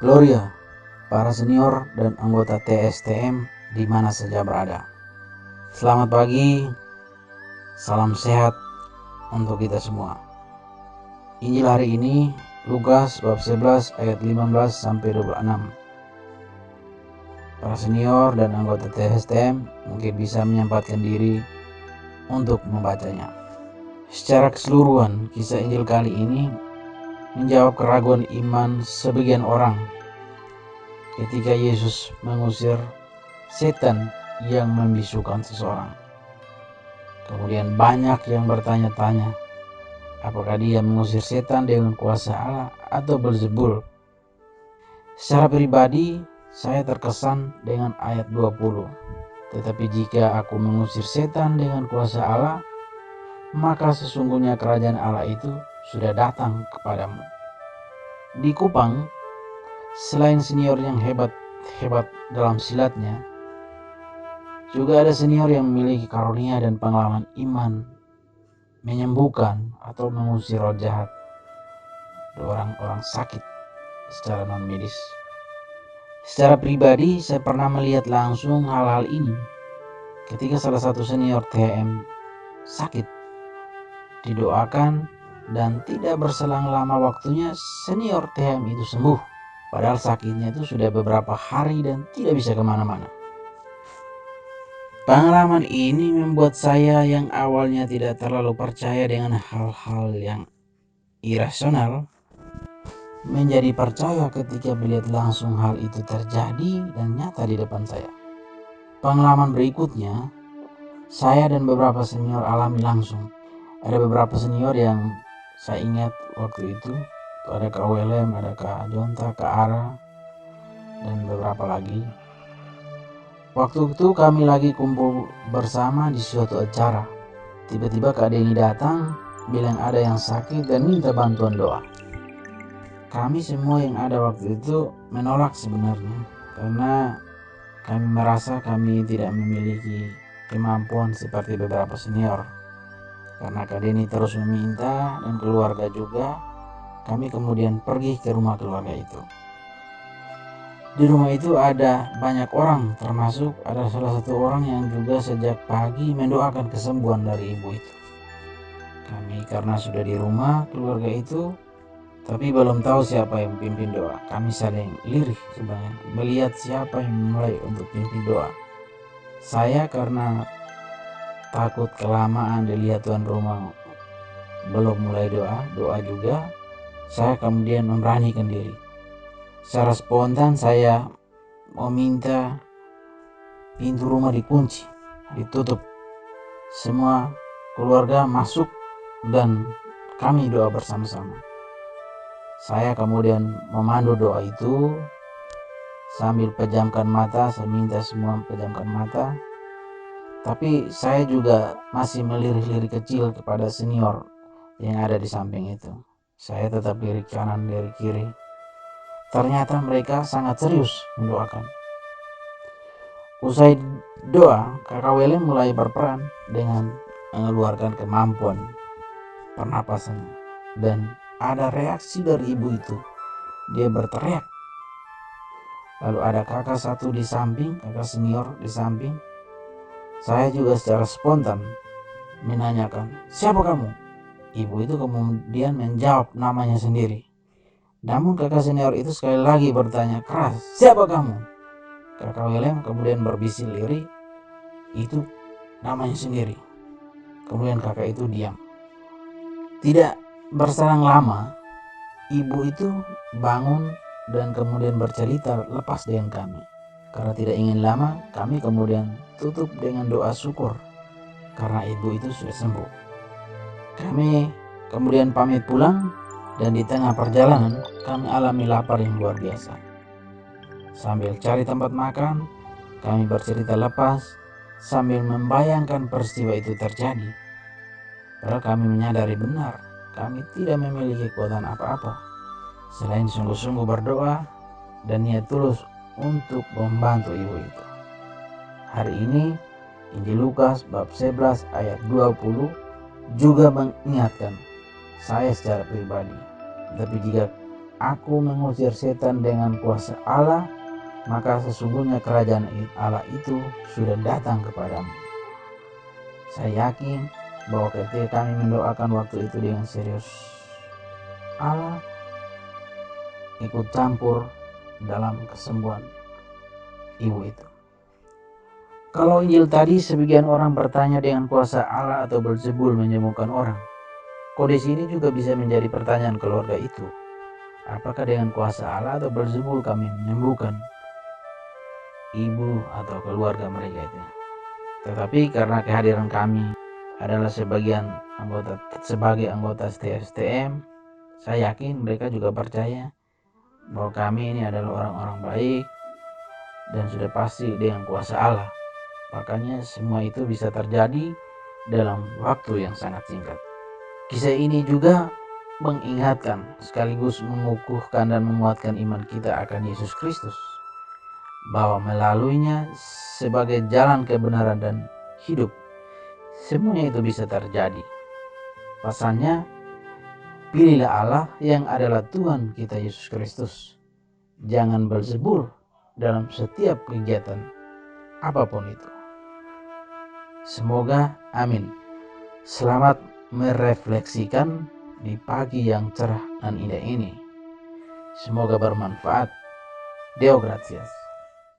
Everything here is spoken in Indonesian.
Gloria, para senior dan anggota TSTM di mana saja berada. Selamat pagi, salam sehat untuk kita semua. Injil hari ini Lukas bab 11 ayat 15 sampai 26. Para senior dan anggota TSTM mungkin bisa menyempatkan diri untuk membacanya. Secara keseluruhan, kisah Injil kali ini menjawab keraguan iman sebagian orang ketika Yesus mengusir setan yang membisukan seseorang. Kemudian banyak yang bertanya-tanya, apakah dia mengusir setan dengan kuasa Allah atau Beelzebul? Secara pribadi, saya terkesan dengan ayat 20. Tetapi jika aku mengusir setan dengan kuasa Allah, maka sesungguhnya kerajaan Allah itu sudah datang kepadamu. Di Kupang, selain senior yang hebat dalam silatnya, juga ada senior yang memiliki karunia dan pengalaman iman menyembuhkan atau mengusir roh jahat orang-orang sakit secara non medis. Secara pribadi, saya pernah melihat langsung hal-hal ini ketika salah satu senior TM sakit. Didoakan dan tidak berselang lama waktunya senior TM itu sembuh. Padahal sakitnya itu sudah beberapa hari dan tidak bisa kemana-mana. Pengalaman ini membuat saya yang awalnya tidak terlalu percaya dengan hal-hal yang irasional menjadi percaya ketika melihat langsung hal itu terjadi dan nyata di depan saya. Pengalaman berikutnya, saya dan beberapa senior alami langsung. Ada beberapa senior yang saya ingat waktu itu, ada Kak Willem, ada Kak Jonta, Kak Ara, dan beberapa lagi. Waktu itu kami lagi kumpul bersama di suatu acara. Tiba-tiba Kak Deni datang, bilang ada yang sakit dan minta bantuan doa. Kami semua yang ada waktu itu menolak sebenarnya, karena kami merasa kami tidak memiliki kemampuan seperti beberapa senior. Karena Kak Deni terus meminta dan keluarga juga, kami kemudian pergi ke rumah keluarga itu. Di rumah itu ada banyak orang, termasuk ada salah satu orang yang juga sejak pagi mendoakan kesembuhan dari ibu itu. Kami karena sudah di rumah keluarga itu, tapi belum tahu siapa yang pimpin doa. Kami saling lirih sebenarnya, melihat siapa yang mulai untuk pimpin doa. Saya karena takut kelamaan dilihat tuan rumah belum mulai doa juga, saya kemudian memberanikan diri. Secara spontan saya meminta pintu rumah dikunci, ditutup. Semua keluarga masuk dan kami doa bersama-sama. Saya kemudian memandu doa itu sambil pejamkan mata, saya minta semua pejamkan mata. Tapi saya juga masih melirik-lirik kecil kepada senior yang ada di samping itu. Saya tetap lirik kanan, lirik kiri. Ternyata mereka sangat serius mendoakan. Usai doa, Kakak Willem mulai berperan dengan mengeluarkan kemampuan pernapasan. Dan ada reaksi dari ibu itu. Dia berteriak. Lalu ada kakak satu di samping, kakak senior di samping. Saya juga secara spontan menanyakan, siapa kamu? Ibu itu kemudian menjawab namanya sendiri. Namun kakak senior itu sekali lagi bertanya keras, siapa kamu? Kakak Willem kemudian berbisik lirih, itu namanya sendiri. Kemudian kakak itu diam. Tidak berselang lama, ibu itu bangun dan kemudian bercerita lepas dengan kami. Karena tidak ingin lama, kami kemudian tutup dengan doa syukur karena ibu itu sudah sembuh. Kami kemudian pamit pulang dan di tengah perjalanan kami alami lapar yang luar biasa. Sambil cari tempat makan, kami bercerita lepas sambil membayangkan peristiwa itu terjadi. Padahal kami menyadari benar kami tidak memiliki kekuatan apa-apa selain sungguh-sungguh berdoa dan niat tulus untuk membantu ibu itu. Hari ini Injil Lukas bab 11 ayat 20 juga mengingatkan saya secara pribadi. Tapi jika aku mengusir setan dengan kuasa Allah, maka sesungguhnya kerajaan Allah itu sudah datang kepadamu. Saya yakin bahwa ketika kami mendoakan waktu itu dengan serius, Allah ikut campur dalam kesembuhan ibu itu. Kalau Injil tadi sebagian orang bertanya dengan kuasa Allah atau Beelzebul menyembuhkan orang. Kode sini juga bisa menjadi pertanyaan keluarga itu. Apakah dengan kuasa Allah atau Beelzebul kami menyembuhkan ibu atau keluarga mereka itu? Tetapi karena kehadiran kami adalah sebagai anggota STM, saya yakin mereka juga percaya bahwa kami ini adalah orang-orang baik dan sudah pasti dengan kuasa Allah. Makanya semua itu bisa terjadi dalam waktu yang sangat singkat. Kisah ini juga mengingatkan sekaligus mengukuhkan dan menguatkan iman kita akan Yesus Kristus, bahwa melaluinya sebagai jalan kebenaran dan hidup, semuanya itu bisa terjadi. Pasalnya, pilihlah Allah yang adalah Tuhan kita Yesus Kristus. Jangan Beelzebul dalam setiap kegiatan apapun itu. Semoga amin. Selamat merefleksikan di pagi yang cerah dan indah ini. Semoga bermanfaat. Deo gratias.